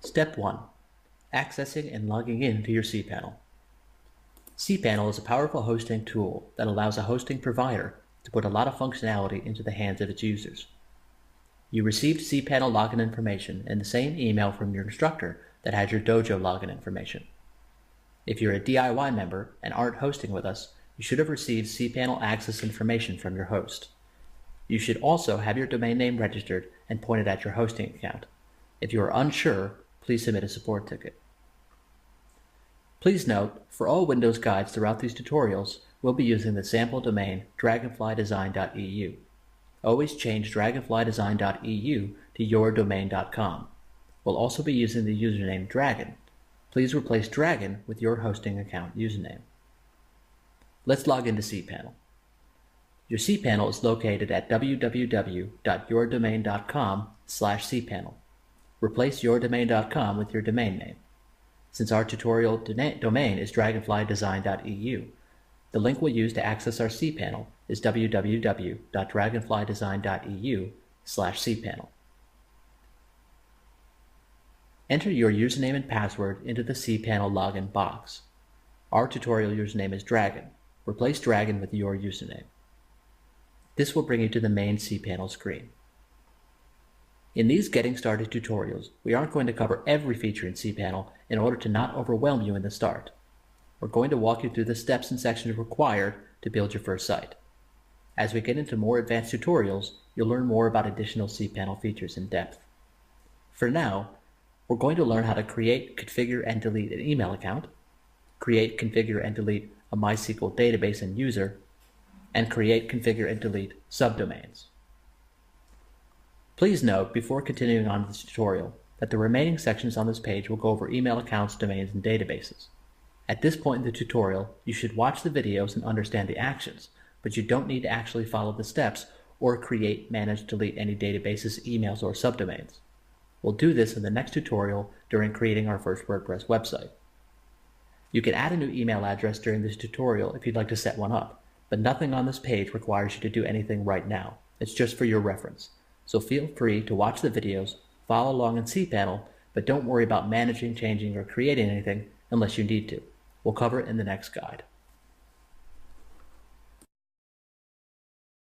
Step 1. Accessing and logging in to your cPanel. cPanel is a powerful hosting tool that allows a hosting provider to put a lot of functionality into the hands of its users. You received cPanel login information in the same email from your instructor that had your Dojo login information. If you're a DIY member and aren't hosting with us, you should have received cPanel access information from your host. You should also have your domain name registered and pointed at your hosting account. If you are unsure, please submit a support ticket. Please note, for all Windows guides throughout these tutorials, we'll be using the sample domain dragonflydesign.eu. Always change dragonflydesign.eu to yourdomain.com. We'll also be using the username Dragon. Please replace Dragon with your hosting account username. Let's log into cPanel. Your cPanel is located at www.yourdomain.com/cPanel. Replace yourdomain.com with your domain name. Since our tutorial domain is dragonflydesign.eu, the link we'll use to access our cPanel is www.dragonflydesign.eu/cPanel. Enter your username and password into the cPanel login box. Our tutorial username is Dragon. Replace Dragon with your username. This will bring you to the main cPanel screen. In these Getting Started tutorials, we aren't going to cover every feature in cPanel in order to not overwhelm you in the start. We're going to walk you through the steps and sections required to build your first site. As we get into more advanced tutorials, you'll learn more about additional cPanel features in depth. For now, we're going to learn how to create, configure, and delete an email account, create, configure, and delete a MySQL database and user, and create, configure, and delete subdomains. Please note, before continuing on this tutorial, that the remaining sections on this page will go over email accounts, domains, and databases. At this point in the tutorial, you should watch the videos and understand the actions, but you don't need to actually follow the steps or create, manage, delete any databases, emails, or subdomains. We'll do this in the next tutorial during creating our first WordPress website. You can add a new email address during this tutorial if you'd like to set one up, but nothing on this page requires you to do anything right now. It's just for your reference. So feel free to watch the videos, follow along in cPanel, but don't worry about managing, changing, or creating anything unless you need to. We'll cover it in the next guide.